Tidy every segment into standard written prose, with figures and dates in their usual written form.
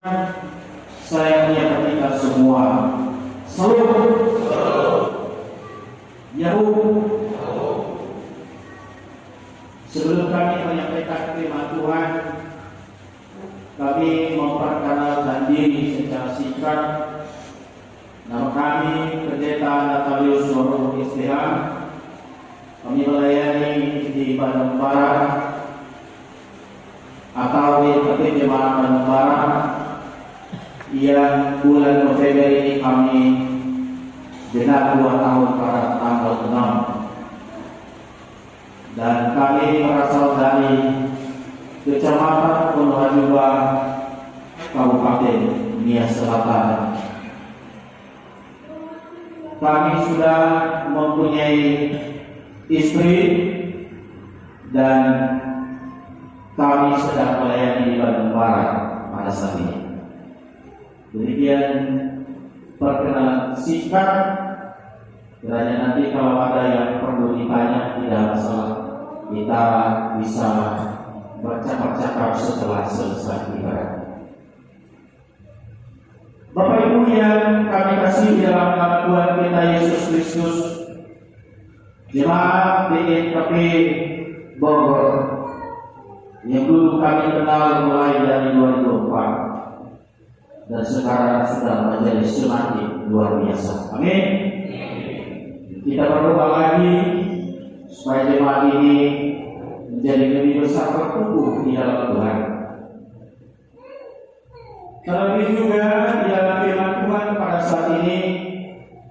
Sayangnya kita semua Salut. Yahoo. Sebelum kami menyampaikan firman Tuhan, kami memperkenalkan diri secara singkat. Nama kami Pendeta Natalius Roh Islam. Kami melayani di Bandung Barat atau di Jemaat Bandung Barat yang bulan November ini kami genap 2 tahun pada tanggal 6, dan kami berasal dari Kecamatan Purwajuba, Kabupaten Nias Selatan. Kami sudah mempunyai istri dan kami sedang melayani di Bandung Barat pada saat ini. Demikian perkenalan singkat. Kiranya nanti kalau ada yang perlu ditanya tidak masalah, kita bisa bercakap-cakap setelah selesai ibadah. Bapak Ibu yang kami kasih dalam nama Tuhan kita Yesus Kristus, Jemaat BNKP Bogor yang dulu kami kenal mulai dari 2004 dan sekarang sudah menjadi semakin luar biasa. Amin. Kita berdoa lagi supaya jemaat ini menjadi lebih besar bertumbuh di dalam Tuhan. Terlebih juga di dalam firman Tuhan pada saat ini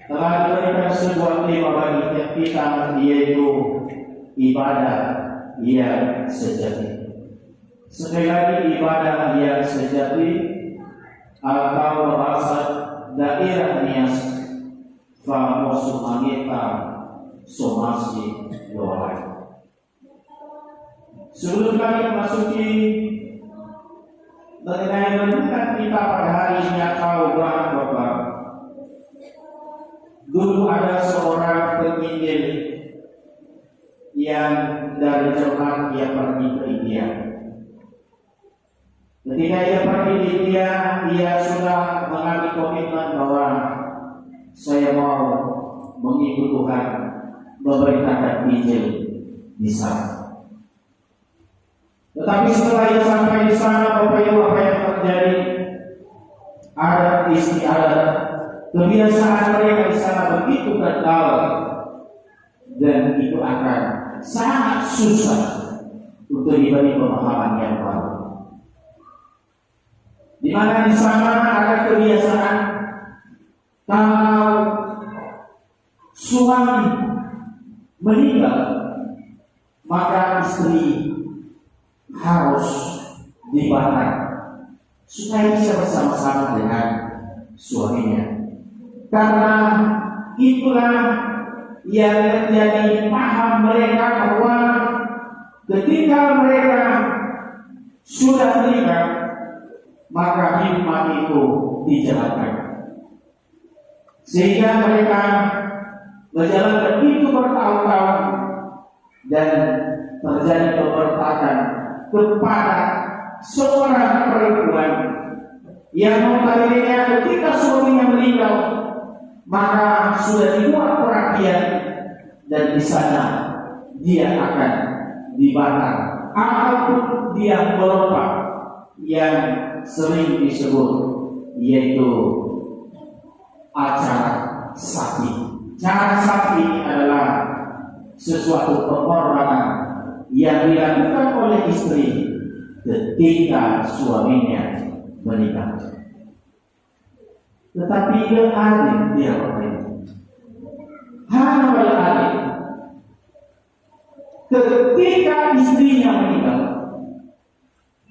telah diberikan sebuah tema bagi kita, yaitu ibadah yang sejati. Sekali lagi, ibadah yang sejati atau bahasa daerah Nias famoso manita somasi doa. Sebelum kami memasuki mengenai renungan kita pada hari ini atau Bapak, dulu ada seorang penginjil yang dari Jerman, dia pergi ke India. Ketika ia pergi di India, dia sudah mengambil komitmen bahwa saya mau mengikut Tuhan, memberitakan Injil di sana. Tetapi setelah ia sampai di sana, Bapak Ibu, apa yang terjadi? Adat istiadat, kebiasaan mereka di sana begitu kental, dan itu akan sangat susah untuk diberi pemahaman yang baru. Di mana di sana ada kebiasaan kalau suami meninggal, maka istri harus dibakar supaya bisa bersama-sama dengan suaminya. Karena itulah yang menjadi paham mereka, bahwa ketika mereka sudah meninggal, maka hikmat itu dijalankan. Sehingga mereka berjalan begitu bertahun-tahun dan terjadi pemberkatan kepada seorang perempuan yang notabene ketika suaminya meninggal, maka sudah dibuat perapian dan di sana dia akan dibakar ataupun dia melompat, yang sering disebut yaitu acara sakti. Cara sakti adalah sesuatu pengorbanan yang dilakukan oleh istri ketika suaminya meninggal. Tetapi adil dia hanya adil. Ketika istrinya meninggal,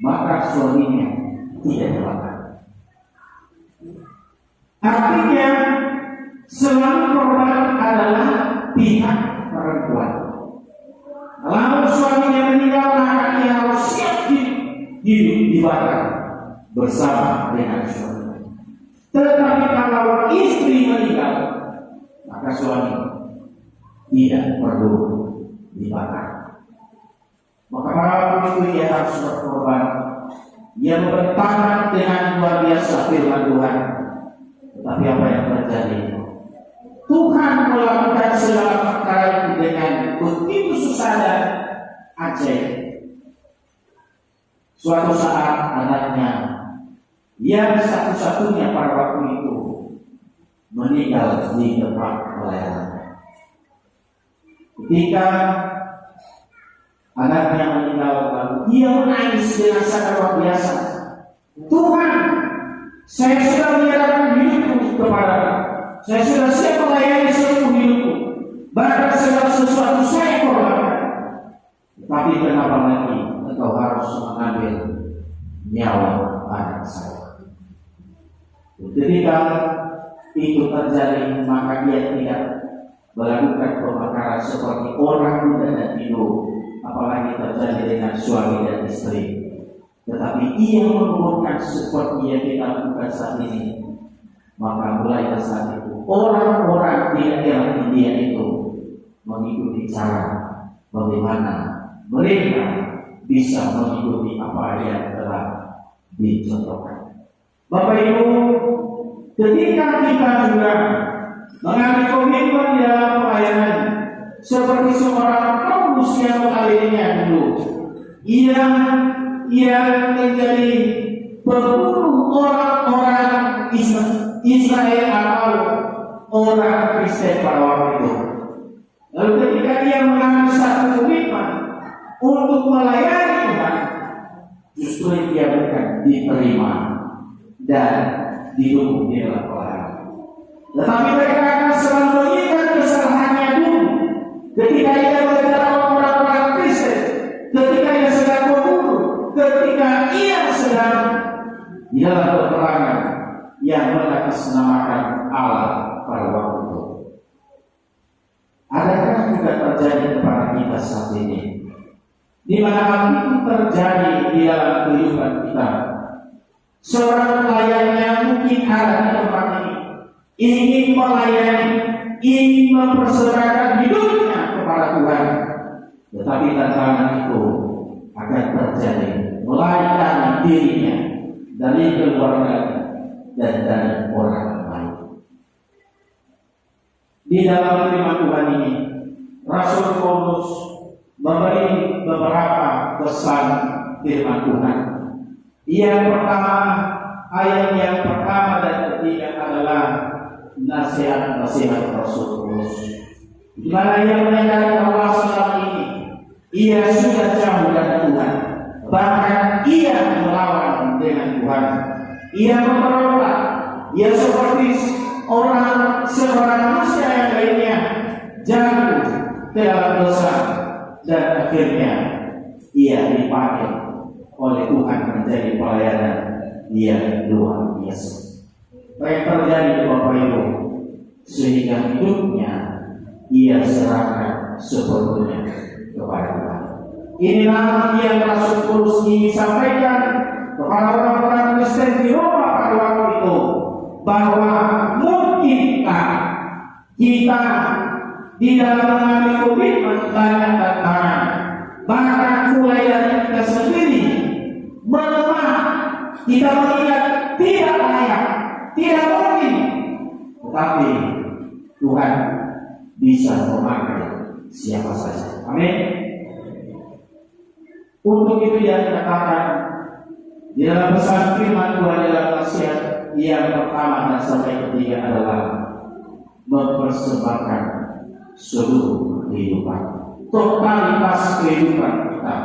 maka suaminya tidak dibakar. Artinya selalu korban adalah pihak perempuan. Kalau suaminya meninggal, maka ia harus siap hidup dibakar bersama dengan suami. Tetapi kalau istri meninggal, maka suami tidak perlu dibakar. Maka para itu ia harus berkorban Ia bertahan dengan luar biasa firman Tuhan. Tetapi apa yang terjadi? Tuhan melakukan segala perkara itu dengan begitu susah dan ajaib. Suatu saat anaknya yang satu-satunya pada waktu itu meninggal di tempat pelayanan. Ketika anaknya meninggal, lalu ia menangis dengan sangat luar biasa. Tuhan, saya sudah menyerahkan hidupku kepadamu. Saya sudah siap melayani seluruh hidupku. Bahkan segala sesuatu saya korbankan. Tapi kenapa lagi engkau harus mengambil nyawa anak saya? Ketika itu terjadi, maka dia tidak melakukan pembakaran seperti orang muda dan hidup, apalagi terjadi dengan suami dan istri. Tetapi ia mengurungkan seperti yang kita lakukan saat ini. Maka mulai dari saat itu orang-orang di daerah India itu mengikuti cara bagaimana mereka bisa mengikuti apa yang telah dicontohkan. Bapak Ibu, ketika kita juga mengambil komitmen di dalam pelayanan seperti seorang Paulus yang mengalirinya dulu, ia menjadi pemburu orang-orang Israel atau orang Kristen pada waktu itu. Lalu ketika dia mengambil satu komitmen untuk melayani Tuhan, justru dia bukan diterima dan didukung di dalam pelayanan. Tetapi mereka akan selalu mengingat kesalahannya dulu. Ketika ia mengejar orang-orang Kristen, ketika ia sedang membunuh, ketika ia sedang di dalam peperangan yang mengatasnamakan Allah pada waktu itu. Adakah juga terjadi kepada kita saat ini, di mana hal itu terjadi di dalam kehidupan kita? Seorang pelayan yang mungkin ada di tempat ini ingin melayani, ingin mempersembahkan hidupnya kepada Tuhan, tetapi tantangan itu akan terjadi mulai dari dirinya, dari keluarga, dan dari orang lain. Di dalam firman Tuhan ini, Rasul Paulus memberi beberapa pesan firman Tuhan. Yang pertama, ayat yang pertama dan ketiga adalah nasihat-nasihat Rasul Paulus, di mana ia menyatakan bahwa selama ini ia sudah jauh dari Tuhan, bahkan ia melawan dengan Tuhan. Ia memberontak, ia seperti seorang manusia yang lainnya jatuh ke dalam dosa, dan akhirnya ia dipakai oleh Tuhan menjadi pelayanan yang luar biasa. Apa yang terjadi Bapak Ibu, sehingga hidupnya ia serahkan sepenuhnya kepada Tuhan. Inilah yang Rasul Paulus ingin sampaikan kepada orang-orang Kristen di Roma pada waktu itu, bahwa mungkinkah kita di dalam mengambil komitmen banyak tantangan, bahkan mulai dari kita sendiri melemah, kita mengingat tidak layak, tidak mungkin, tetapi Tuhan bisa memakai siapa saja. Amin. Untuk itu yang dikatakan di dalam pesan firman Tuhan dalam nasihat yang pertama dan sampai ketiga adalah mempersembahkan seluruh kehidupan, totalitas kehidupan kita.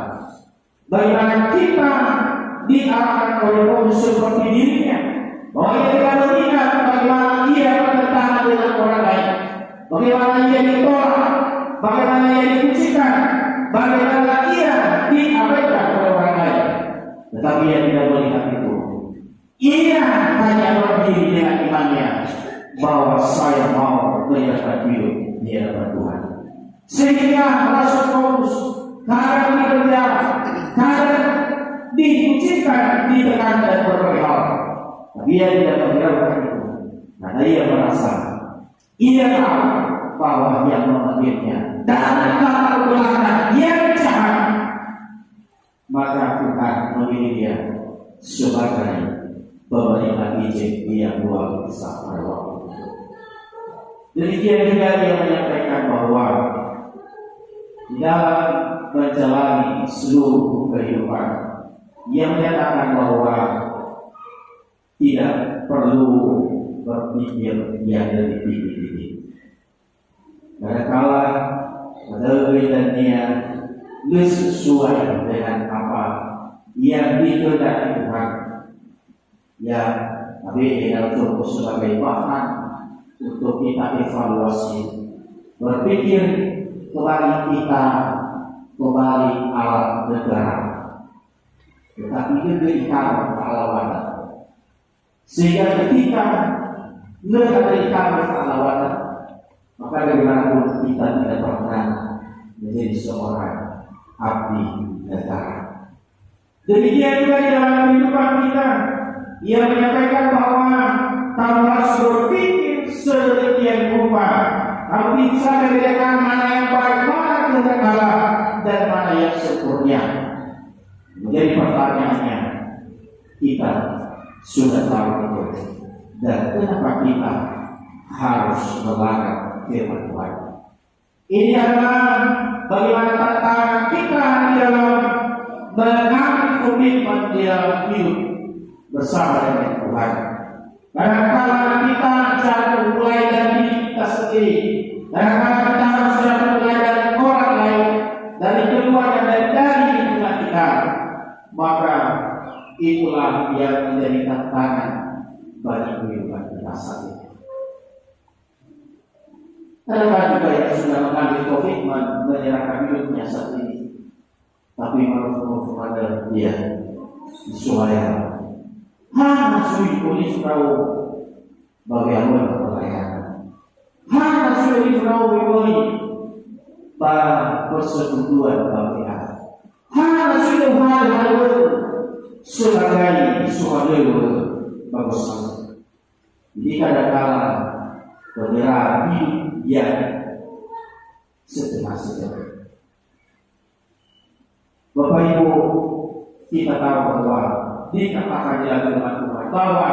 Bagaimana kita diarahkan oleh Paulus seperti dirinya, bahwa ia tidak mengingat bagaimana ia bertentangan dengan orang lain, bagaimana ia ditolak, bagaimana ia dikucilkan, bagaimana ia diabaikan oleh orang lain. Tetapi ia tidak melihat itu. Ia hanya berdiri dengan imannya bahwa saya mau menyerahkan hidup di hadapan Tuhan. Sehingga Rasul Paulus kadang dipenjara, kadang dikucilkan, ditekan dan berbagai hal. Tapi ia tidak menghiraukan itu, karena ia merasa ia tahu bahwa yang memanggilnya dan latar belakang yang jahat, maka Tuhan memilih dia sebagai pemerintah izin yang luar biasa pada waktu itu. Demikian juga dia menyampaikan bahwa di dalam menjalani seluruh kehidupan, ia menyatakan bahwa tidak perlu berpikir yang lebih tinggi. Kadang-kala rezeki dan niat sesuai dengan apa yang dikehendaki Tuhan. Ya, tapi dalam cukup sebagai bahan untuk kita evaluasi, berpikir kembali kita kembali alat negara, tetapi diberikan perlawanan. Sehingga ketika negara diberikan perlawanan, maka bagaimanapun kita tidak pernah menjadi seorang abdi negara. Demikian juga di dalam kehidupan kita, ia menyampaikan bahwa kamu harus berpikir sedemikian rupa, kamu bisa membedakan mana yang baik, mana kehendak Allah, dan mana yang sempurna. Menjadi pertanyaannya, kita sudah tahu itu, dan kenapa kita harus melanggar firman Tuhan? Ini adalah bagaimana tantangan kita di dalam mengambil komitmen di dalam hidup bersama dengan Tuhan. Kadang-kadang kita jatuh mulai dari kita sendiri, kadang-kadang kita harus jatuh mulai dari orang lain, dari keluarga dan dari lingkungan kita. Maka itulah yang menjadi tantangan bagi kehidupan kita saat ini. Kadang-kadang juga yang sudah mengambil komitmen menyerahkan hidupnya saat ini, tapi malu kepada dia disuaya. Sulit polis tahu bagaimana pelayanan. Sulit tahu bagaimana persekutuan bagaimana. Sulit hal-hal sebagai suara bagus. Jadi kadang-kadang bergerak yang setengah-setengah. Bapak Ibu, kita tahu bahwa dikatakan di dalam firman Tuhan bahwa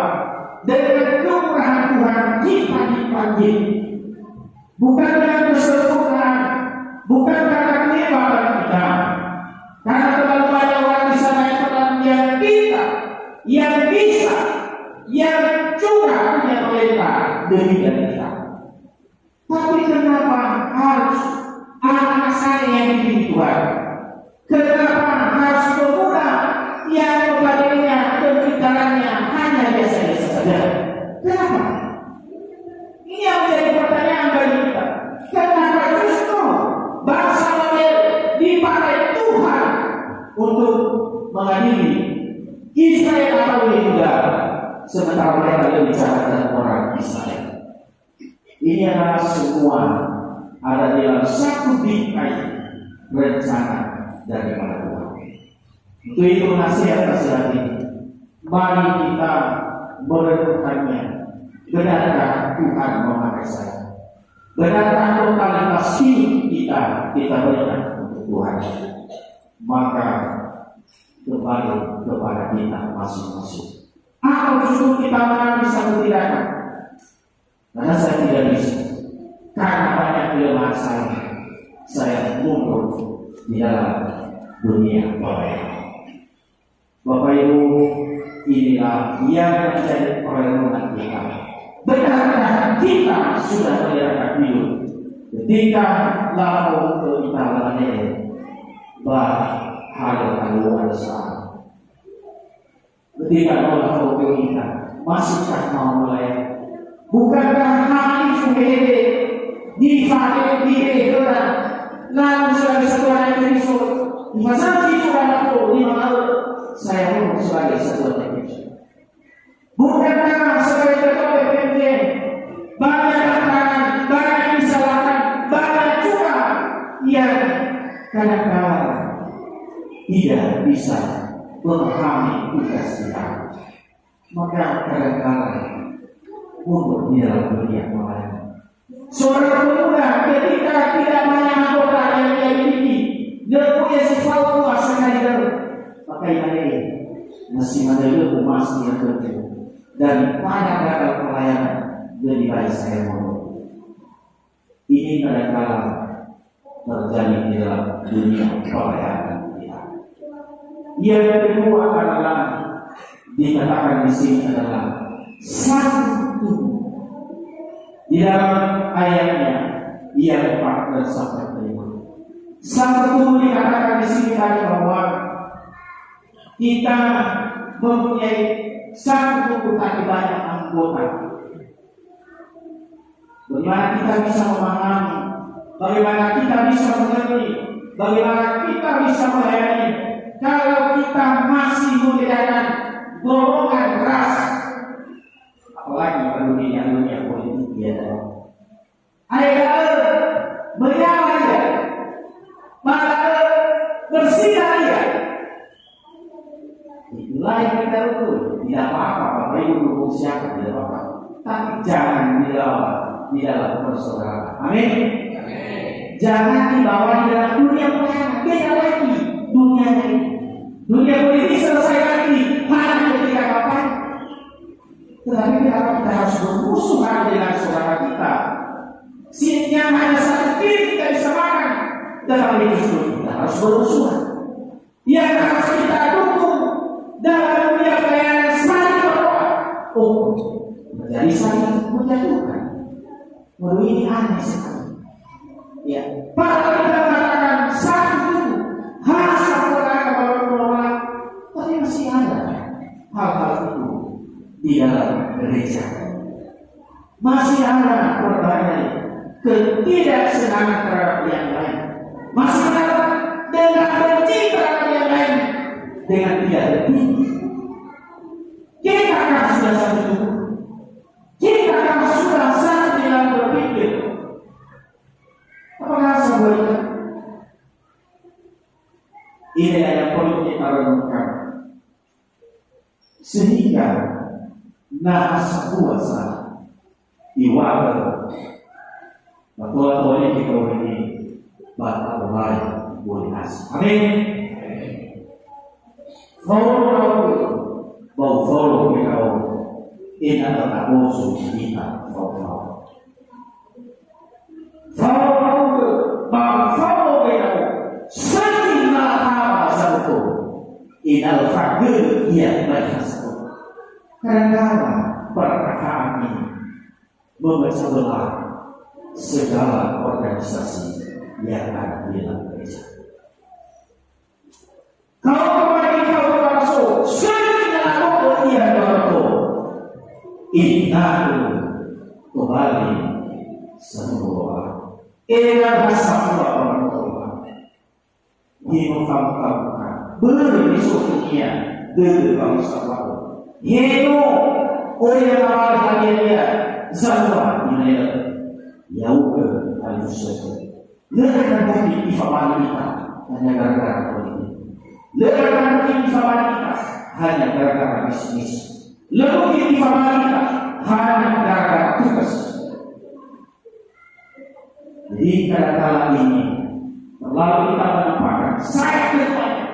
dengan kemurahan Tuhan kita dipanggil, bukan dengan kesempurnaan, bukan karena kehebatan kita, karena terlalu banyak orang di sana yang telah menjadi kita, yang bisa, yang juga punya talenta demikian kita. Tapi kenapa harus anak saya yang dipilih Tuhan? Kenapa harus pemuda yang kepadanya penciptaannya hanya biasa-biasa saja? Kenapa? Ini yang menjadi pertanyaan bagi kita. Kenapa justru bangsa Babel dipakai Tuhan untuk mengadili Israel atau Yehuda, sementara mereka berbicara dengan orang Israel? Ini adalah semua ada di dalam satu bingkai rencana dari Tuhan. Untuk itu nasihat ini, mari kita merenungkannya. Benarkah Tuhan memakai saya? Benarkah totalitas hidup kita berikan untuk Tuhan? Maka kembali kepada kita masing-masing. Atau justru kita bisa bertindak? Karena saya tidak bisa, karena banyak kelemahan saya mundur di dalam dunia Bapak Ibu, inilah yang menjadi perlindungan kita. Benarkah kita sudah menyerahkan hidup ketika lalu kita lalai hal luar sana? Ketika lalu kita masihkah mau mulai? Bukankah kami sudah difakai di Tuhan, lalu sebagai satu orang Kristus, di masa itu aku 5 tahun saya pun sebagai satu orang Kristus. Bukankah sebagai ketua PPD banyak tantangan, banyak kesalahan, banyak juga yang kadang-kadang tidak bisa memahami tugas kita, maka kadang-kadang mundur di dalam dunia pelayanan. Seorang pemuda ketika tidak banyak anggota yang dia miliki, dia punya sesuatu kuasa dari maka ini masih ada ilmu masih yang penting daripada gagal pelayanan lebih baik saya mau. Ini kadang-kadang terjadi di dalam dunia pelayanan kita. Yang kedua adalah dikatakan di sini adalah satu di dalam ayatnya yang 4 sampai 5. Satu dikatakan di sini bahwa kita mempunyai satu bukan banyak anggota. Bagaimana kita bisa memahami, bagaimana kita bisa mengerti, bagaimana kita bisa melayani kalau kita masih menggunakan golongan ras, apalagi kalau di dunia politik ya. Ada menyala ya, malah bersinar ya. Itulah yang kita ukur. Tidak apa-apa, Bapak Ibu dukung siapa tidak apa-apa. Tapi jangan dibawa di dalam persaudaraan. Amin. Jangan dibawa di dalam dunia pelayanan. Beda lagi dunia ini. Dunia politik selesai lagi. Mana ketika kapan? Tetapi kita harus bermusuhan dengan saudara kita. Siapnya hanya satu diri kita bisa makan. Tetapi justru kita harus bermusuhan. Yang harus kita dukung dalam dunia pelayanan saling berdoa. Menjadi saling menjatuhkan. Waduh, ini aneh sekali. Ya, padahal kita mengatakan satu harus melakukan pertolongan, tapi masih ada hal-hal itu di dalam gereja. Masih ada berbagai ketidaksenangan terhadap yang lain. Masih ada dengan benci terhadap yang lain dengan tidak lebih. Kita akan sudah satu. Kita akan sudah satu dalam berpikir. Apakah sebuah ini yang perlu kita renungkan sehingga nafas kuasa iwabar betul kita ini bakal mulai boleh nasi. Amin. Follow kita ini adalah musuh kita. Follow kita. Sehingga apa satu ini adalah fakir yang berhasil. Karena perkataan ini memecah belah segala organisasi yang ada di dalam gereja. Kalau kembali kau bermasuk, sehingga ia berlaku. Innahu kembali semua. Era bersama orang-orang. Dia memfahamkan beri susunya dari bangsa baru. Yaitu oleh yang awal dia semua ini Yaudah al-Fusyatu. Letakkan bukti ifabali kita hanya gara-gara politik. Letakkan bukti ifabali kita hanya gara-gara bisnis. Letakkan bukti ifabali kita hanya gara-gara tugas. Jadi kadang-kadang ini terlalu kita menampakkan saya ketuanya,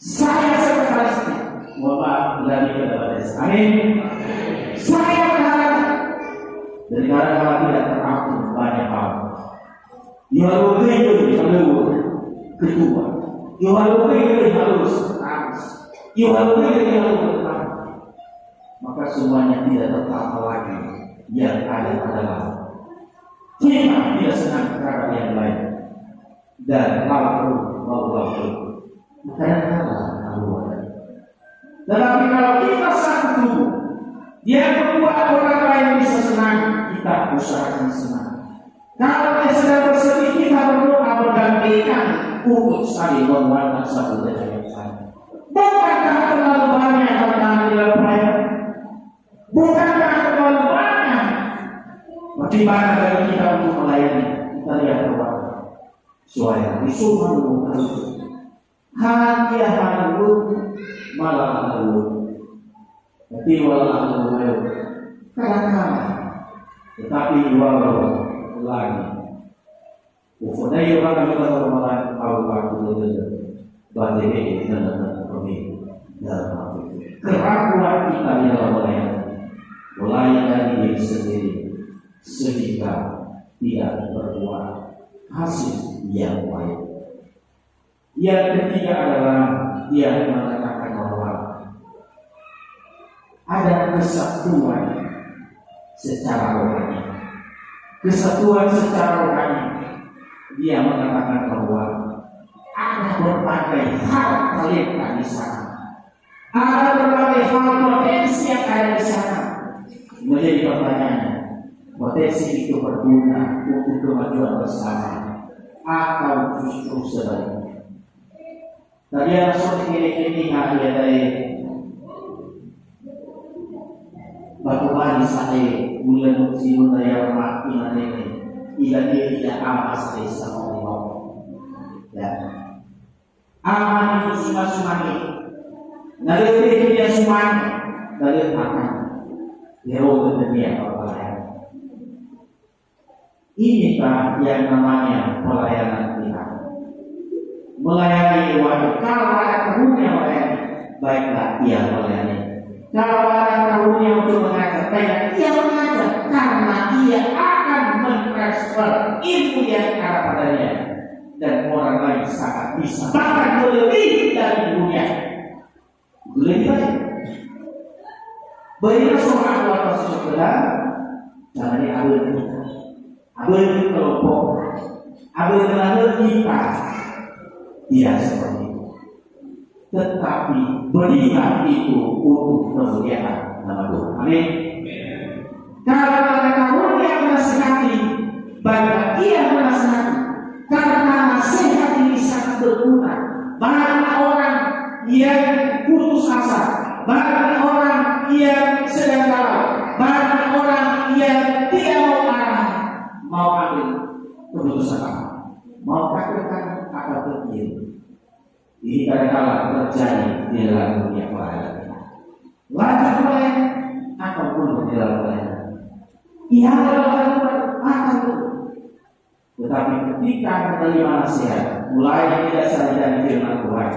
saya sekretarisnya. Mohon maaf dari kepada saya. Amin. Saya berharap dari kadang-kadang tidak teratur banyak hal. You ketua. You harus sekretaris. You harus maka semuanya tidak tertata lagi. Yang ada adalah kita tidak senang terhadap yang lain dan lalu kadang-kadang tetapi kalau kita satu dia membuat orang lain bisa senang, kita usahakan senang. Kalau dia sedang bersedih, kita berdoa bergantikan untuk saling menguatkan satu dengan yang lain. Bukankah terlalu banyak tantangan di dalam pelayanan? Bukankah terlalu banyak bagaimana bagi kita untuk melayani? Kita lihat bahwa suara disuruh menunggu hati halu malah halu. Tapi walau kadang-kadang, tetapi walau lagi, ufodai orang kita malah tahu waktu itu, badai dan kami dalam waktu itu. keraguan kita di dalam melayani, mulai dari diri sendiri, sehingga tidak berbuat hasil yang baik. Yang ketiga adalah dia mengatakan bahwa ada kesatuan secara rohani. Kesatuan secara rohani, dia mengatakan bahwa ada berbagai hal terlihat di sana. Ada berbagai hal potensi yang ada di sana. Menjadi pertanyaannya, potensi itu berguna untuk kemajuan bersama atau justru sebaliknya? Tadi ada seperti ini hari dari bagaimana saya bulan siun daya mati nanti jika dia tidak aman sekali sama Allah. Ya, aman itu semua ini. Dari dia semua dari akan hero dunia pelayan. Inikah yang namanya pelayanan kita. Melayani waktu kalau ada karunia melayani, baiklah ia melayani. Kalau ada karunia untuk mengajar, baiklah ia mengajar, karena ia akan mentransfer ilmu yang ada padanya, dan orang lain sangat bisa bahkan lebih dari dunia. Lebih baik. Berilah seorang Allah Subhanahu jangan diambil kita, ambil kelompok, ambil kita. Tidak seperti itu. Tetapi berikan itu untuk kemuliaan nama Tuhan. Amin. Kalau ada karunia menasihati, baiklah ia menasihati, karena nasihat ini sangat berguna. Banyak orang yang putus asa, banyak orang yang sedang galau, banyak orang yang tidak mau arah, mau ambil keputusan apa, mau katakan atau berdiam. Ini kadang-kadang terjadi di dalam dunia pelayanan. Lanjut pelayanan ataupun di dalam pelayanan. Ia adalah akan tetapi ketika menerima nasihat, mulai tidak saja dari firman Tuhan,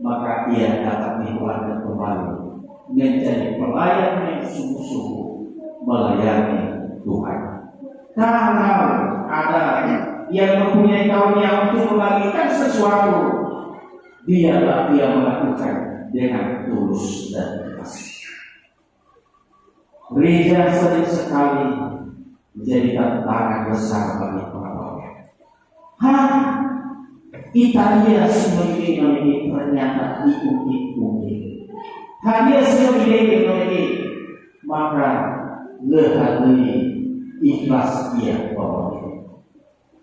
maka ia dapat dikeluarkan kembali menjadi pelayan yang sungguh-sungguh melayani Tuhan. Kalau ada yang mempunyai karunia untuk membagikan sesuatu, biarlah dia melakukan dengan tulus dan ikhlas. Gereja sering sekali menjadi tantangan besar bagi pengawalnya. Italia sebagai ternyata diungkit-ungkit. Hanya sebagai maka lehari ikhlas dia bawa.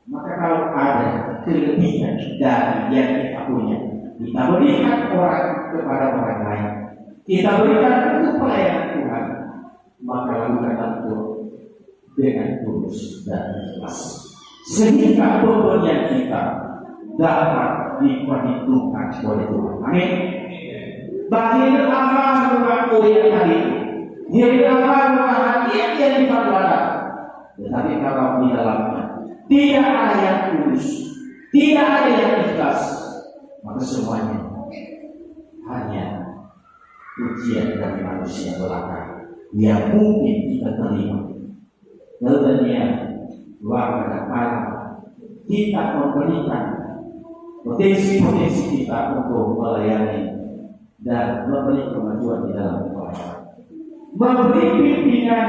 Maka kalau ada kelebihan dari yang kita punya, kita berikan orang kepada orang lain, kita berikan untuk pelayanan Tuhan, maka lakukan itu dengan tulus dan ikhlas, sehingga pemberian kita dapat diperhitungkan oleh Tuhan. Amin. Bagi apa mengaku yang tadi, dia apa mengaku yang diperlukan, tetapi kalau di dalamnya tidak ada yang tulus, tidak ada yang ikhlas, maka semuanya hanya ujian dari manusia belaka yang mungkin kita terima. Kemudian kadang-kadang kita memberikan potensi-potensi kita untuk melayani dan memberi kemajuan di dalam pelayanan. Memberi pimpinan,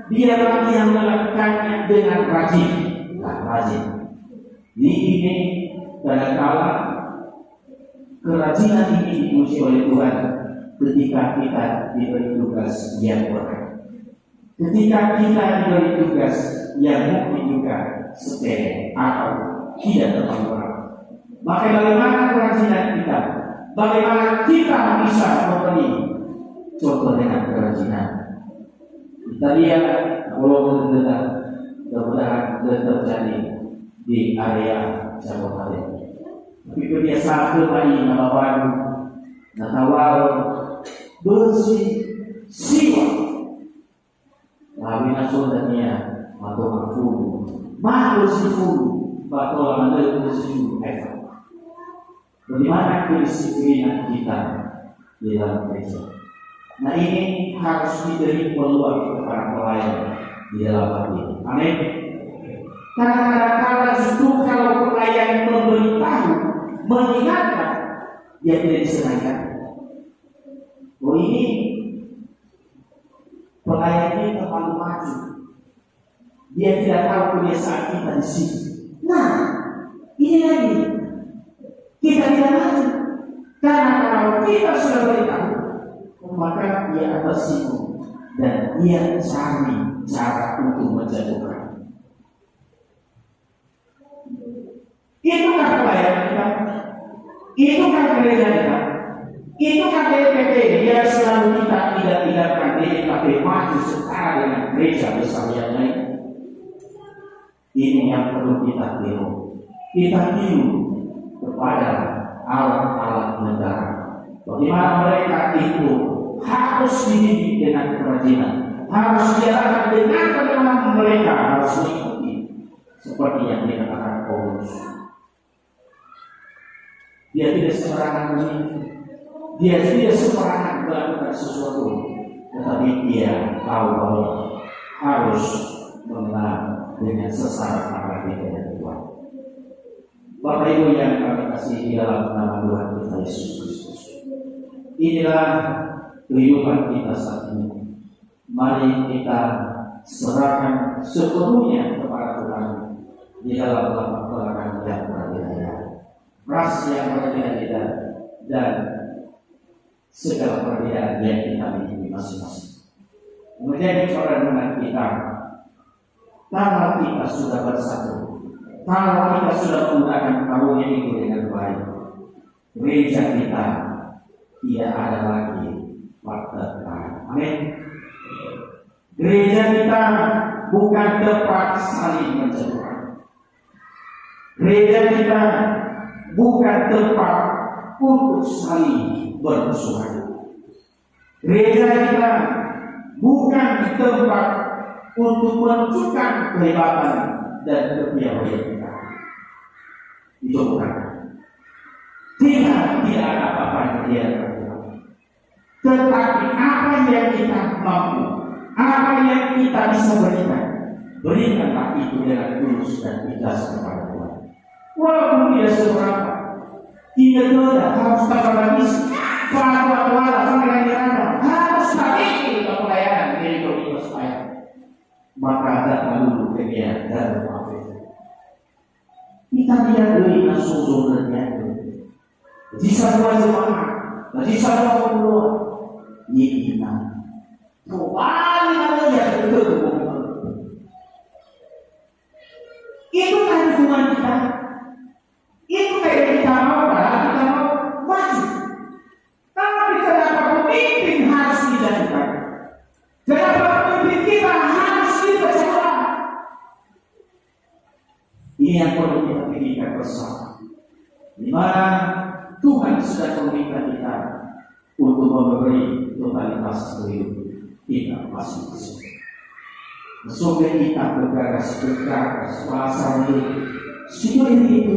dia lagi yang melakukannya dengan rajin. Rajin. Ini kadang-kadang kerajinan ini diuji oleh Tuhan ketika kita diberi tugas yang berat. Ketika kita diberi tugas yang mungkin juga sepele atau tidak terlalu berat, maka bagaimana kerajinan kita? Bagaimana kita bisa memberi contoh dengan kerajinan? Kita lihat kalau mendengar mudah-mudahan terjadi di area Jabodetabek. Tapi kebiasaan kembali nabawan, natawar, bersih, siwa. Kami nasundannya atau makfulu, makfulu, batola bersih efek. Bagaimana kedisiplinan kita di dalam gereja? Nah, ini harus diberi peluang kepada pelayan di dalam hati. Amin. Karena kadang-kadang justru kalau pelayan memberitahu, mengingatkan, dia tidak disenangkan. Oh, ini pelayan ini terlalu maju. Dia tidak tahu kebiasaan kita di sini. Nah, ini lagi kita tidak maju. Karena kalau kita sudah beritahu, maka dia tersinggung dan dia cari cara untuk menjatuhkan. Itu kan pelayan kita, itu kan gereja kita, itu kan DPP yang selalu kita tidak DPP maju setara dengan gereja besar yang lain. Ini yang perlu kita tiru. Kita tiru kepada alat-alat negara. Bagaimana mereka itu harus dididik dengan kerajinan, harus diarahkan dengan pengalaman mereka, harus mengikuti seperti yang dikatakan Paulus. Dia tidak sembarangan menipu, dia tidak sembarangan melakukan sesuatu, tetapi dia tahu bahwa harus mengenal dengan sesama para dengan Tuhan. Bapak Ibu yang kami kasih di dalam nama Tuhan kita Yesus Kristus, inilah kehidupan kita saat ini. Mari kita serahkan sepenuhnya kepada Tuhan di dalam lapang pelakang yang berbeda, ras yang berbeda, dan segala perbedaan yang kita miliki masing-masing. Menjadi perenungan kita, kalau kita sudah bersatu, kalau kita sudah menggunakan karunia itu dengan baik, gereja kita tidak ada lagi fakta. Amin. Gereja kita bukan tempat saling menjatuhkan. Gereja kita bukan tempat untuk saling bermusuhan. Gereja kita bukan tempat untuk menunjukkan kehebatan dan kepiawaian kita. Itu bukan. Tidak ada apa-apa yang dia lakukan. Tetapi apa yang kita mampu, apa yang kita bisa berikanlah itu dengan tulus dan ikhlas kepada Tuhan. Walaupun tidak seberapa, tidak harus habis, harus tadi pelayanan dari komunitas saya. Maka datang dulu ke dia dan maafkan. Kita tidak beri langsung dan jika dua jemaah, jika dua puluh, ini kita. Kembali lagi yang betul. Itu kan hubungan kita. Itu kayak kita mau maju. Tapi kenapa pemimpin harus dijatuhkan? Kenapa pemimpin kita harus dipecahkan? Ini yang perlu kita pikirkan bersama. Di mana Tuhan sudah meminta kita untuk memberi totalitas hidup kita masing-masing. Sehingga kita bergagas bahasa itu itu,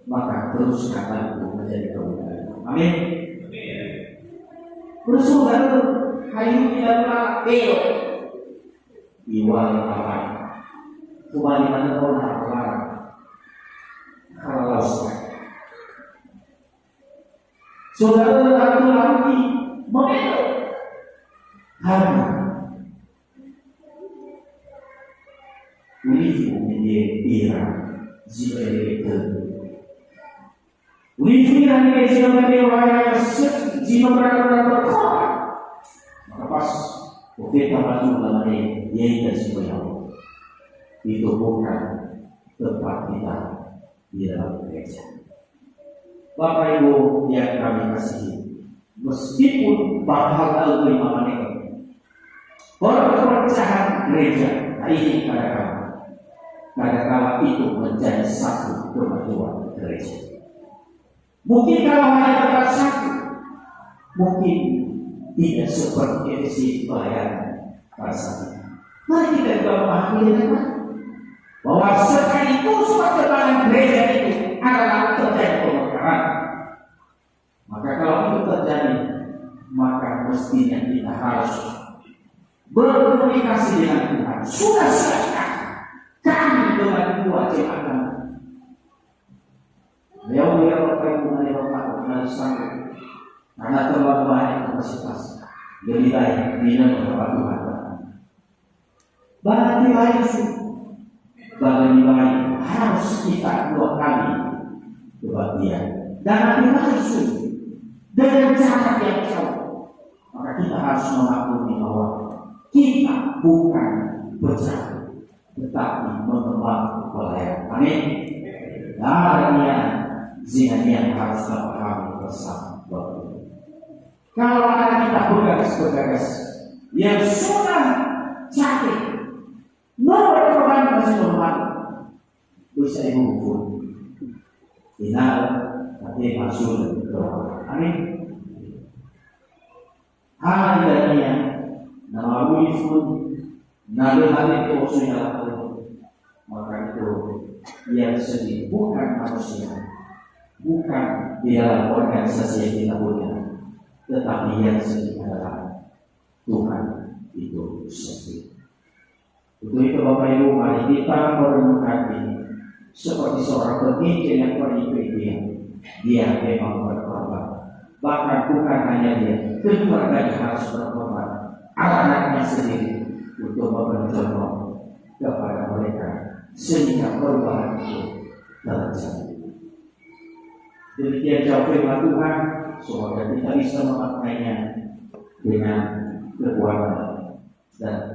maka terus kata itu menjadi kemudahan. Amin. Bersyukur hari ini kita telah belok iwal apa kembali pada orang larang kalau saudara laki-laki membelok karena ulivu menjadi jika itu ulivu yang menjadi orang jika berada maka pas kita maju dalam dia sesuatu itu bukan tempat kita di dalam gereja. Bapak Ibu yang kami kasihi, meskipun bakal lima menit perpecahan gereja ini kadang-kadang itu menjadi satu kemajuan gereja. Mungkin kalau hanya tempat satu, mungkin tidak seperti isi pelayanan rasanya. Mari kita juga memahami bahwa sekalipun perkembangan gereja itu adalah terjadi pemekaran, maka kalau itu terjadi, mestinya kita harus berkomunikasi dengan Tuhan. Sudah siapkah kami dengan dua jemaat kami? Beliau mengenai Bapak sanggup karena terlalu banyak kapasitas. Lebih baik minum kepada Tuhan. Bahkan baik lebih baik harus kita dua kali kebahagiaan dan lebih langsung dengan cara yang jauh. Maka kita harus memaklumi bahwa kita bukan berjalan tetapi mengembang pelayanan. Amin. Karena zina harus terpahami bersama. Kalau ada kita bergagas yang sudah sakit, nomor korban masih normal, bisa dihukum. Tidak, tapi masuk ke amin. Hal yang nama pun nabi hari itu sudah maka itu yang sedih bukan manusia, bukan di dalam organisasi yang kita punya, tetapi yang sedih adalah Tuhan itu sendiri. Untuk itu Bapak Ibu, mari kita merenungkan ini seperti seorang penginjil yang beribadah. Dia memang berkorban. Bahkan bukan hanya dia, keluarganya harus berkorban. Anak-anaknya sendiri untuk memberi contoh kepada mereka sehingga perubahan itu terjadi. Demikian jauh firman Tuhan, semoga kita bisa memaknainya dengan kekuatan dan